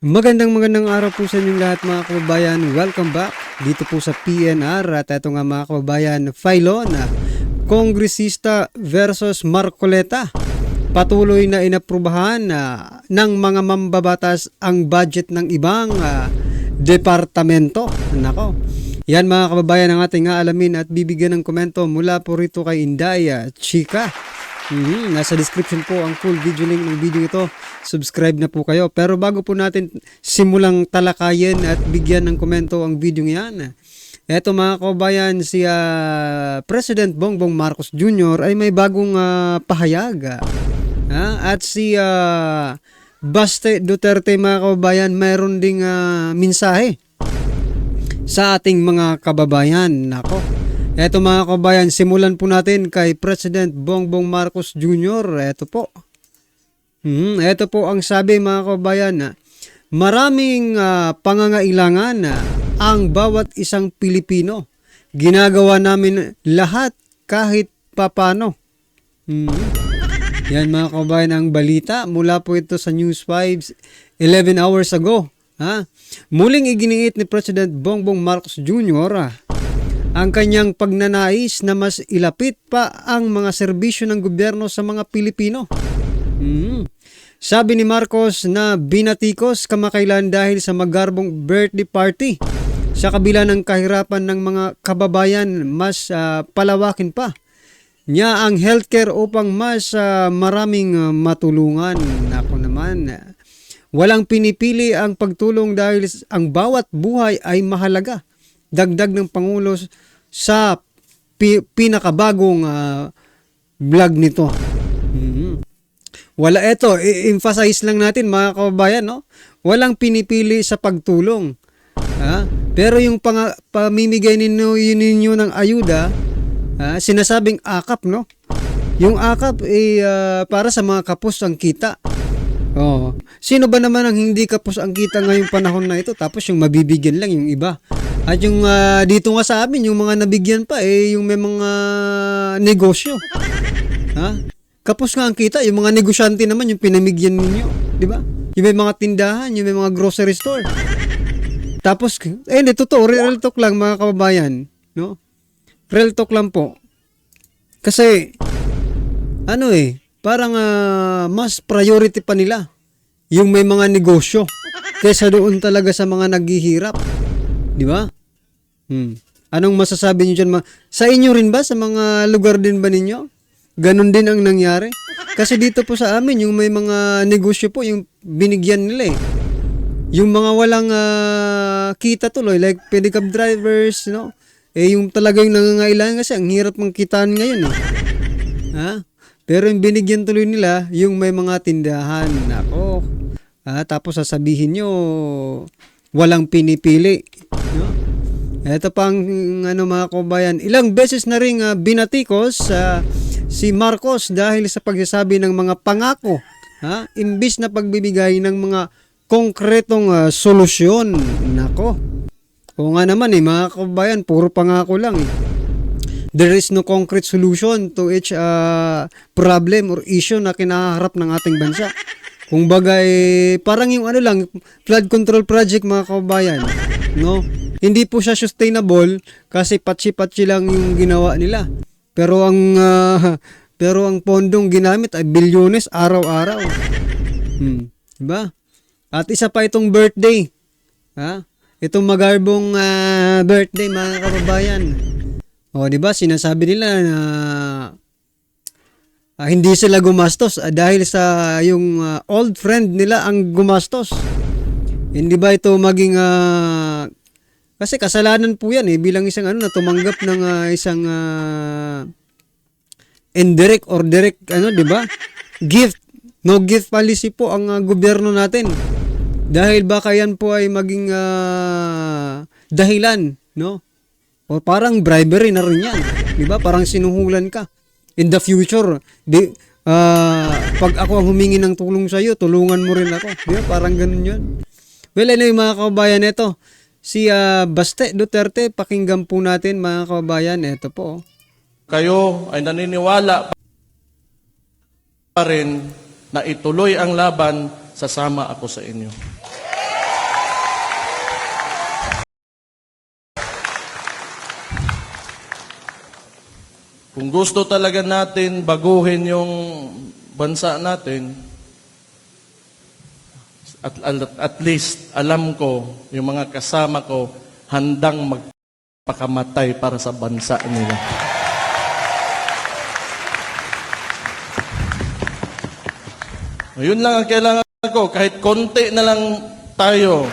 Magandang araw po sa inyong lahat mga kababayan. Welcome back dito po sa PNR. At ito nga mga kababayan, Filon, Kongresista versus Marcoleta. Patuloy na inaprubahan ng mga mambabatas ang budget ng ibang departamento. Nako. Yan mga kababayan ang ating aalamin at bibigyan ng komento mula po rito kay Inday Chika. Nasa description po ang full video link ng video ito. Subscribe na po kayo. Pero bago po natin simulang talakayin at bigyan ng komento ang video yan, eto mga kababayan, si President Bongbong Marcos Jr. ay may bagong pahayag. At si Baste Duterte mga kababayan, mayroon ding mensahe sa ating mga kababayan. Nako. Eto mga kababayan, simulan po natin kay President Bongbong Marcos Jr. Eto po. Eto po ang sabi mga kababayan, maraming pangangailangan ang bawat isang Pilipino. Ginagawa namin lahat kahit papano. Yan mga kababayan ang balita mula po ito sa News 5 11 hours ago. Muling iginiit ni President Bongbong Marcos Jr. Ang kanyang pagnanais na mas ilapit pa ang mga serbisyo ng gobyerno sa mga Pilipino. Sabi ni Marcos na binatikos kamakailan dahil sa magarbong birthday party. Sa kabila ng kahirapan ng mga kababayan, mas palawakin pa niya ang healthcare upang mas maraming matulungan. Ako naman, walang pinipili ang pagtulong dahil ang bawat buhay ay mahalaga. Dagdag ng Pangulo sa pinakabagong vlog nito. Wala ito, i-emphasize lang natin mga kababayan, no? Walang pinipili sa pagtulong. Pero yung pamimigay ninyo ng ayuda, sinasabing akap, no? Yung akap ay para sa mga kapos ang kita. Sino ba naman ang hindi kapos ang kita ngayong panahon na ito? Tapos yung mabibigyan lang yung iba. At yung dito nga sa amin, yung mga nabigyan pa, yung may mga negosyo. Kapos nga ang kita, yung mga negosyante naman, yung pinamigyan ninyo. Di ba? Yung may mga tindahan, yung may mga grocery store. Tapos, totoo, real talk lang mga kababayan. No? Real talk lang po. Kasi, parang mas priority pa nila yung may mga negosyo kaysa doon talaga sa mga naghihirap. Di ba? Anong masasabi niyo dyan? Sa inyo rin ba? Sa mga lugar din ba ninyo? Ganon din ang nangyari. Kasi dito po sa amin, yung may mga negosyo po, yung binigyan nila eh. Yung mga walang kita tuloy, like pedicab drivers, no? Yung talagang nangangailangan kasi ang hirap mangkitaan ngayon eh. Pero yung binigyan tuloy nila, yung may mga tindahan. Ako. Tapos sasabihin nyo, walang pinipili. No? Ito pang mga kabayan, ilang beses na ring binatikos si Marcos dahil sa pagsasabi ng mga pangako, imbis na pagbibigay ng mga konkretong solusyon. Nako. O nga naman mga kabayan, puro pangako lang eh. There is no concrete solution to each problem or issue na kinaharap ng ating bansa. Kung bagay, parang yung flood control project mga kababayan, no? Hindi po siya sustainable kasi patsi-patsi lang yung ginawa nila. Pero ang pondong ginamit ay bilyones araw-araw. Diba? At isa pa itong birthday. Itong magarbong birthday mga kababayan. Diba? Sinasabi nila na hindi sila gumastos dahil sa yung old friend nila ang gumastos. Hindi ba ito maging kasi kasalanan po yan bilang isang na tumanggap ng isang indirect or direct di ba? Gift. No gift policy po ang gobyerno natin. Dahil baka yan po ay maging dahilan, no? O parang bribery na rin yan. Di ba? Parang sinuhulan ka. In the future, pag ako ang humingi ng tulong sa iyo, tulungan mo rin ako. Di ba? Parang ganun yun. Well, mga kababayan, ito. Si Baste Duterte, pakinggan po natin mga kababayan. Ito po. Kayo ay naniniwala pa rin na ituloy ang laban, sasama ako sa inyo. Kung gusto talaga natin baguhin yung bansa natin, at least alam ko, yung mga kasama ko, handang magpakamatay para sa bansa nila. Yun lang ang kailangan ko. Kahit konti na lang tayo,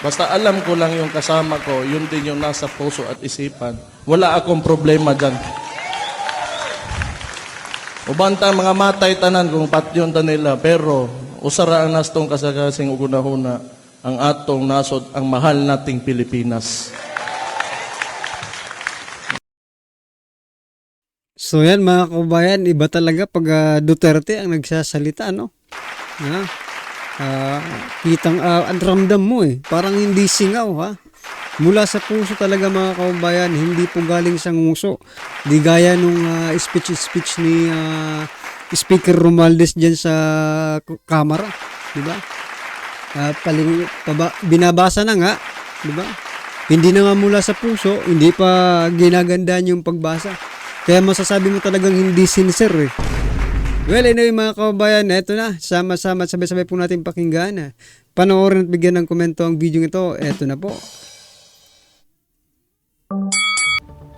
basta alam ko lang yung kasama ko, yun din yung nasa puso at isipan. Wala akong problema dyan. Ubanta mga matay tanan kung patyon ta nila, pero usara ang nastong kasakasing ugunahuna ang atong nasod ang mahal nating Pilipinas. So yan mga kabayan, iba talaga pag Duterte ang nagsasalita, no? Kitang ang ramdam mo parang hindi singaw, ha? Mula sa puso talaga mga kabayan, hindi po galing sa nguso. Di gaya nung speech ni Speaker Romualdez dyan sa kamera, di ba? Binabasa na nga, di ba? Hindi na nga mula sa puso, hindi pa ginagandaan yung pagbasa. Kaya masasabi mo talagang hindi sincere. Well, anyway mga kababayan, eto na. Sama-sama, sabay-sabay po natin pakinggan. Panoorin at bigyan ng komento ang video ito. Eto na po.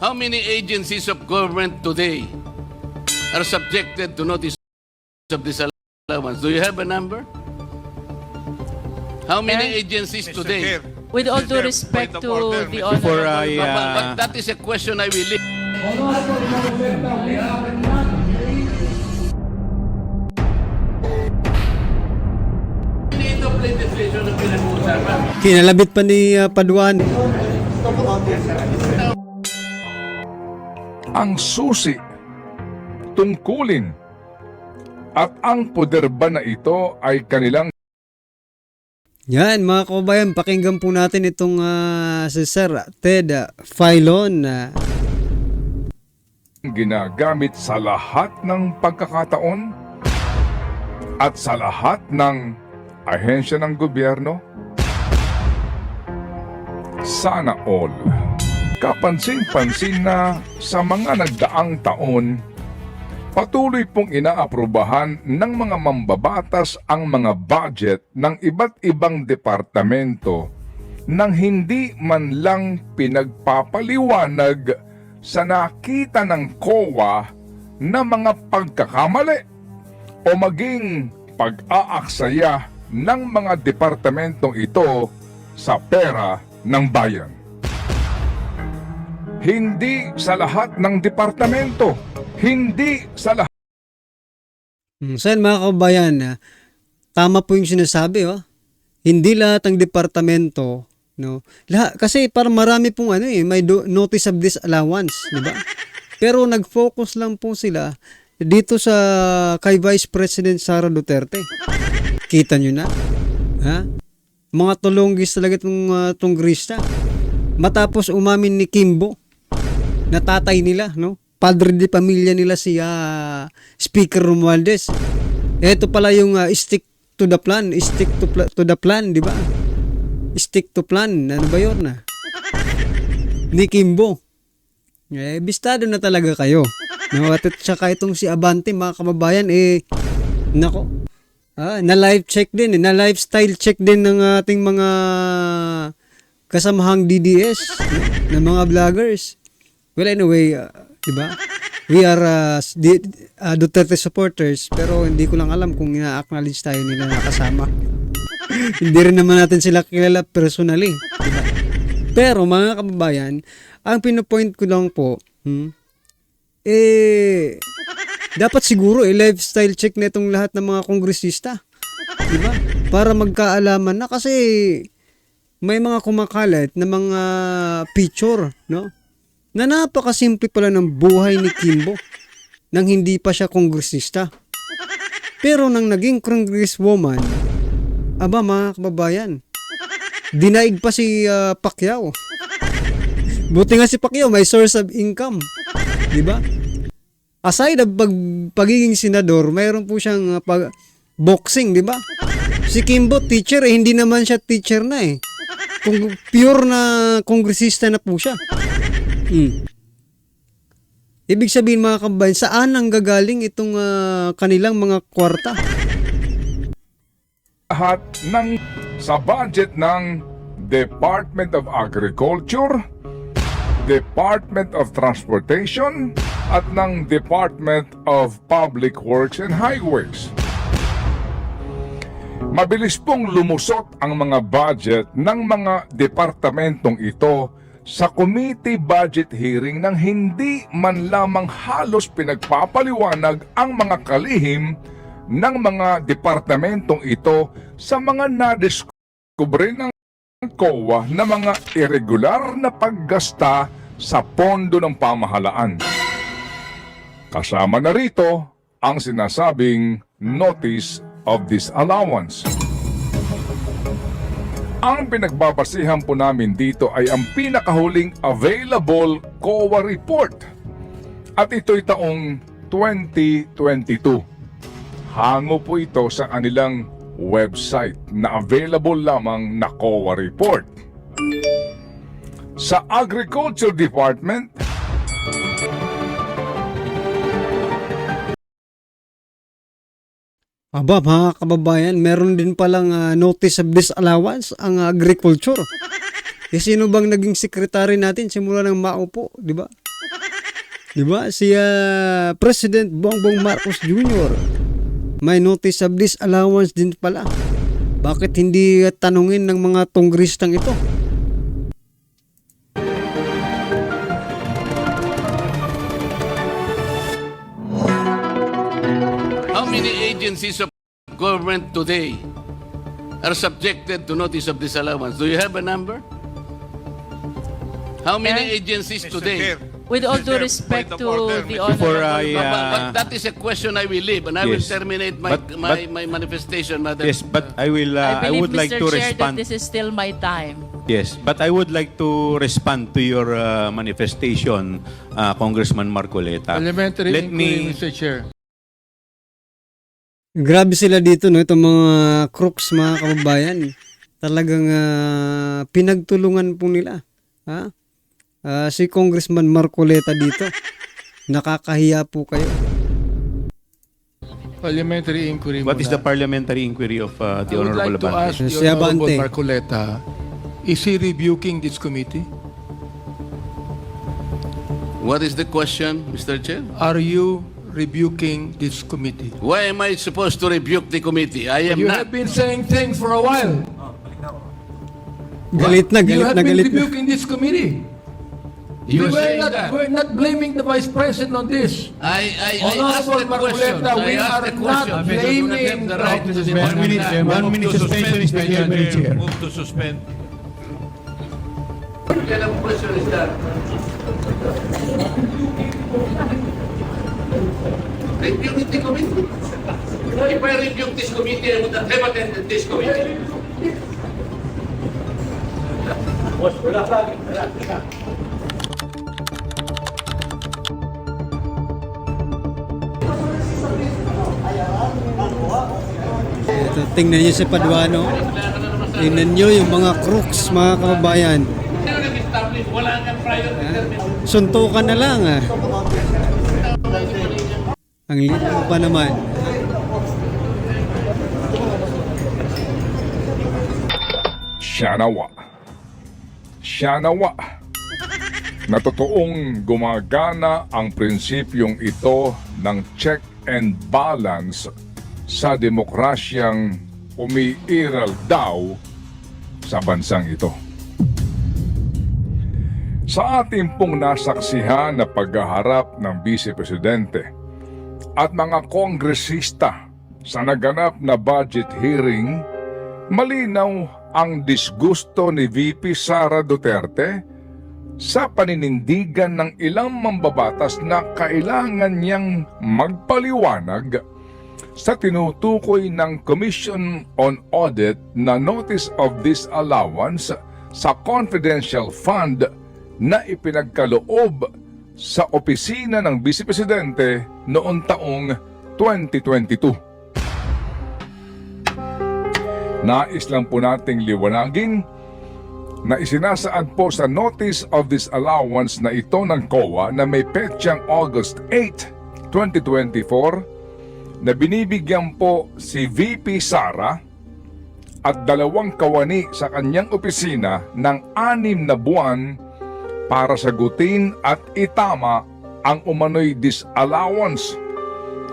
How many agencies of government today are subjected to notice of disallowance? Do you have a number? How many agencies today? With all due respect to the Before honorable, But that is a question I will leave. Need of legislation na pinag-uusapan. Kinalabit pa ni Paduan. Ang susi, tungkulin, at ang poder ba na ito ay kanilang Yan mga kababayan, pakinggan po natin itong si Sir Ted Filon. ginagamit sa lahat ng pagkakataon at sa lahat ng ahensya ng gobyerno? Sana all. Kapansin-pansin na sa mga nagdaang taon, patuloy pong inaaprubahan ng mga mambabatas ang mga budget ng iba't ibang departamento nang hindi man lang pinagpapaliwanag sa nakita ng COA na mga pagkakamali o maging pag-aaksaya ng mga departamentong ito sa pera ng bayan. Hindi sa lahat ng departamento, hindi sa lahat. So yan mga kababayan, tama po yung sinasabi. Hindi lahat ng departamento, no? Kasi parang marami pong may notice of disallowance, di ba? Pero nag-focus lang po sila dito sa kay Vice President Sara Duterte. Kita nyo na? Ha? Mga tulonggis talaga itong tunggrista. Matapos umamin ni Kimbo na tatay nila, no? Padre de pamilya nila si Speaker Romualdez. Ito pala yung stick to the plan, to the plan, di ba? Stick to plan, ano ba yun ni Kimbo. Bistado na talaga kayo. No? At saka itong si Abante, mga kababayan, nako, na life check din, na lifestyle check din ng ating mga kasamahang DDS, ng mga vloggers. Well, anyway, diba? We are Duterte supporters, pero hindi ko lang alam kung ina-acknowledge tayo nila nakasama. Hindi rin naman natin sila kilala personally. Diba? Pero mga kababayan, ang pinopoint ko lang po, dapat siguro lifestyle check na itong lahat ng mga kongresista. Diba? Para magkaalaman na kasi may mga kumakalat na mga picture, no? Na napakasimple pala ng buhay ni Kimbo nang hindi pa siya kongresista. Pero nang naging congresswoman, aba mga kababayan, dinaig pa si Pacquiao. Buti nga si Pacquiao may source of income. Diba? Aside of pagiging senador, mayroon po siyang boxing, diba? Si Kimbo, teacher, hindi naman siya teacher na Kung pure na kongresista na po siya. Ibig sabihin mga kababayan, saan ang gagaling itong kanilang mga kwarta? Lahat ng sa budget ng Department of Agriculture, Department of Transportation, at ng Department of Public Works and Highways. Mabilis pong lumusot ang mga budget ng mga departamentong ito sa committee budget hearing nang hindi man lamang halos pinagpapaliwanag ang mga kalihim ng mga departamentong ito sa mga nadiskubre ng COA na mga irregular na paggasta sa pondo ng pamahalaan. Kasama na rito ang sinasabing Notice of Disallowance. Ang pinagbabasihan po namin dito ay ang pinakahuling available COA report at ito'y taong 2022. Hango po ito sa kanilang website na available lamang na COA report. Sa Agriculture Department, Aba, mga kababayan, meron din palang notice of disallowance ang agriculture. Sino bang naging sekretary natin simula ng maupo, di ba? Di ba? Si President Bongbong Marcos Jr. May notice of disallowance din pala. Bakit hindi tanungin ng mga tonggristang ito? How many agencies of government today are subjected to notice of disallowance? Do you have a number? How many agencies today? With all due respect to the Before honorable But that is a question I will leave, and I will Yes. terminate But- my manifestation, Madam. Yes, but I will. I I believe, would like Mr. to Chair, that respond. this is still my time. Yes, but I would like to respond to your manifestation, Congressman Marcoleta. Parliamentary Let inquiry, me. Mr. Chair. Grabe sila dito, no? Itong mga crooks, mga kababayan. Talagang pinagtulungan po nila. Ha? Si Congressman Marcoleta dito. Nakakahiya po kayo. Parliamentary inquiry What is the muna. parliamentary inquiry of the I would Honorable like to ask Abante? Si the Honorable Abante. Marcoleta, is he rebuking this committee? What is the question, Mr. Chair? Are you rebuking this committee? Why am I supposed to rebuke the committee? I am You not. have been saying things for a while. Galit na, You galit have na, been galit na. rebuking this committee. You are we're saying not, that. we're not blaming the Vice President on this. I asked Honorable the question. Marcoleta, I we asked are the not question. You do not have blaming the right to the- demand that. 1 minute suspension is taken, Mr. Chair. Move to suspend. What kind of question is that? Rebuke the committee? If I rebuke this committee, I would not have attended this committee. Ito, tingnan niyo si Paduano. Tingnan niyo yung mga crooks, mga kababayan. Sino nag-establish? Wala nga prior determination. Suntukan na lang Ang lino pa naman. Siya nawa na totoong gumagana ang prinsipyong ito ng check and balance sa demokrasyang umiiral daw sa bansang ito. Sa ating pong nasaksihan na paghaharap ng Vice Presidente at mga kongresista sa naganap na budget hearing, malinaw ang disgusto ni VP Sara Duterte sa paninindigan ng ilang mambabatas na kailangan niyang magpaliwanag sa tinutukoy ng Commission on Audit na Notice of Disallowance sa confidential fund na ipinagkaloob sa opisina ng Vice Presidente noong taong 2022. Nais lang po nating liwanagin na isinasaad po sa Notice of Disallowance na ito ng COA na may petsang August 8, 2024 na binibigyan po si VP Sara at 2 kawani sa kanyang opisina ng 6 na buwan para sagutin at itama ang umano'y disallowance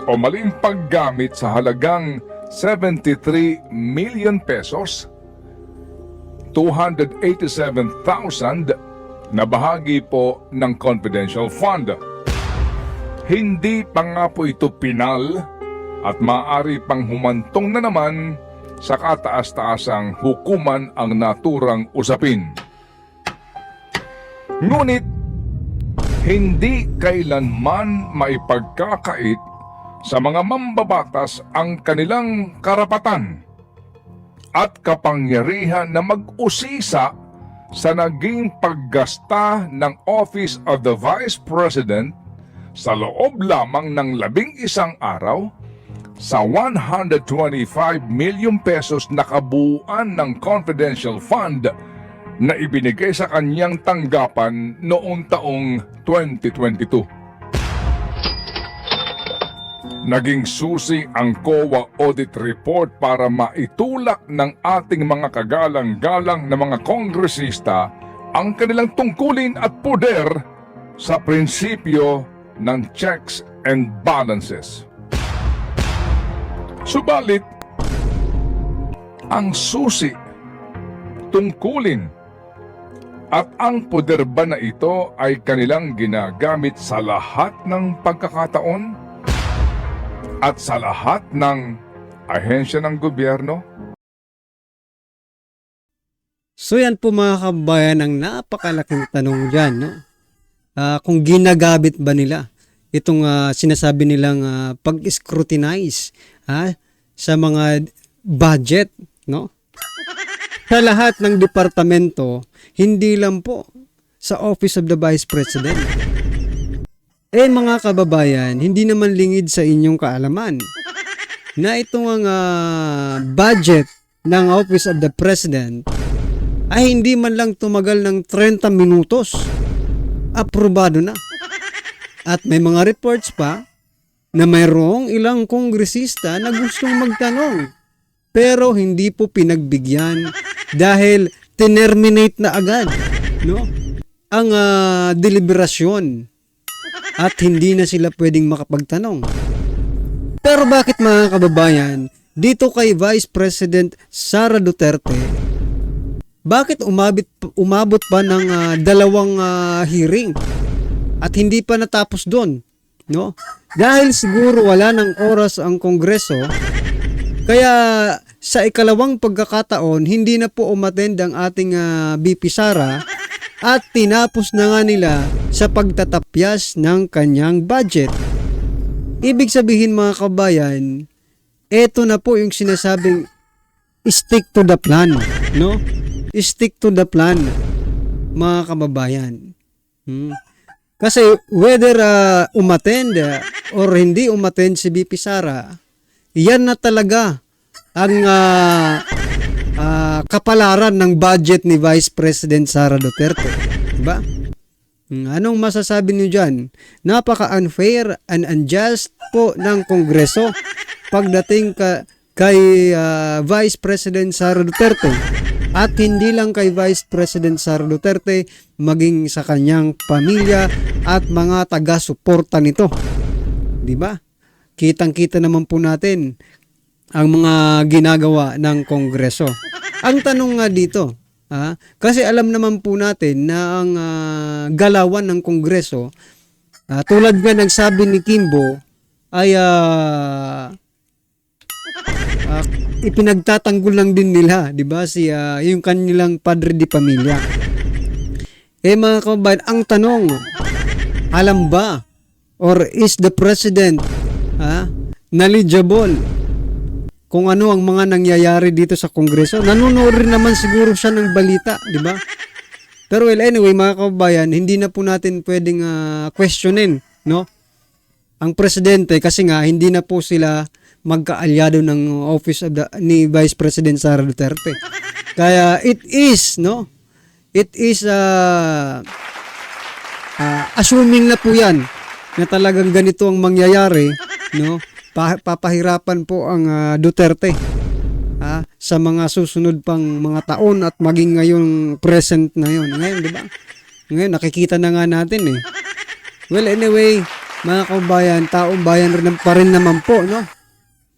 o maling paggamit sa halagang 73 million pesos, 287,000 na bahagi po ng confidential fund. Hindi pa nga po ito pinal at maaari pang humantong na naman sa kataas-taasang hukuman ang naturang usapin. Ngunit, hindi kailanman maipagkakait sa mga mambabatas ang kanilang karapatan at kapangyarihan na mag-usisa sa naging paggasta ng Office of the Vice President sa loob lamang ng 11 araw sa 125 million pesos na kabuuan ng confidential fund na ibinigay sa kanyang tanggapan noong taong 2022. Naging susi ang COA audit report para maitulak ng ating mga kagalang-galang na mga kongresista ang kanilang tungkulin at poder sa prinsipyo ng checks and balances. Subalit, ang susi, tungkulin, at ang poder ba na ito ay kanilang ginagamit sa lahat ng pagkakataon at sa lahat ng ahensya ng gobyerno? So yan po mga kabayan ang napakalaking tanong dyan, no? Kung ginagamit ba nila itong sinasabi nilang pag-scrutinize sa mga budget, no? Sa lahat ng departamento, hindi lang po sa Office of the Vice President. Mga kababayan, hindi naman lingid sa inyong kaalaman na itong budget ng Office of the President ay hindi man lang tumagal ng 30 minutos. Aprobado na. At may mga reports pa na mayroong ilang kongresista na gustong magtanong pero hindi po pinagbigyan dahil tinerminate na agad, no, ang deliberasyon at hindi na sila pwedeng makapagtanong. Pero bakit mga kababayan, dito kay Vice President Sara Duterte, bakit umabot pa ng 2 hearing at hindi pa natapos doon, no? Dahil siguro wala ng oras ang Kongreso, kaya sa ikalawang pagkakataon, hindi na po umattend ang ating VP Sara at tinapos na nga nila sa pagtatapyas ng kanyang budget. Ibig sabihin mga kabayan, eto na po yung sinasabing stick to the plan, no? Stick to the plan, mga kababayan. Kasi whether umattend or hindi umattend si VP Sara, yan na talaga ang kapalaran ng budget ni Vice President Sara Duterte. Diba? Anong masasabi niyo dyan? Napaka-unfair and unjust po ng Kongreso pagdating kay Vice President Sara Duterte. At hindi lang kay Vice President Sara Duterte, maging sa kanyang pamilya at mga taga-suporta nito. Diba? Kitang-kita naman po natin ang mga ginagawa ng Kongreso. Ang tanong nga dito, kasi alam naman po natin na ang galawan ng Kongreso, tulad nga ng sabi ni Kimbo, ay ipinagtatanggol lang din nila, di ba? Yung kanilang padre di pamilya. Mga kababayan, ang tanong, alam ba or is the president knowledgeable kung ano ang mga nangyayari dito sa Kongreso? Nanonood rin naman siguro siya ng balita, di ba? Pero well, anyway, mga kababayan, hindi na po natin pwedeng questionin, no? Ang presidente kasi nga hindi na po sila magkaalyado ng office of ni Vice President Sara Duterte. Kaya it is, no? it is assuming na po yan na talagang ganito ang mangyayari, no? Papahirapan po ang Duterte sa mga susunod pang mga taon at maging ngayong present na yun. Ngayon, di ba? Ngayon, nakikita na nga natin eh. Well, anyway, mga kabayan, taong bayan rin pa rin naman po, no?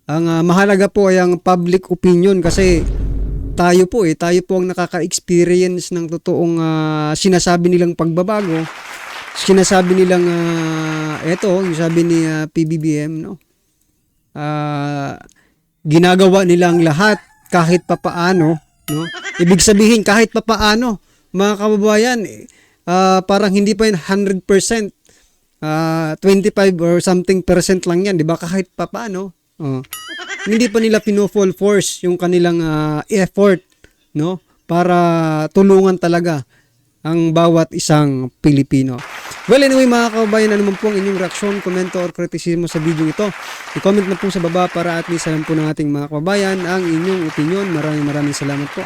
Ang mahalaga po ay ang public opinion kasi tayo po ang nakaka-experience ng totoong sinasabi nilang pagbabago. Sinasabi nilang yung sabi ni PBBM, no? Ginagawa nilang lahat kahit papaano, no? Ibig sabihin kahit papaano, mga kababayan, parang hindi pa yun 100%, 25 or something percent lang yan, di ba? Kahit papaano, hindi pa nila pino-full force yung kanilang effort, no? Para tulungan talaga ang bawat isang Pilipino. Well, anyway mga kababayan, ano man po ang inyong reaksyon, komento or kritisismo sa video ito, i-comment na po sa baba para at least alam po ng ating mga kababayan ang inyong opinion. Maraming salamat po.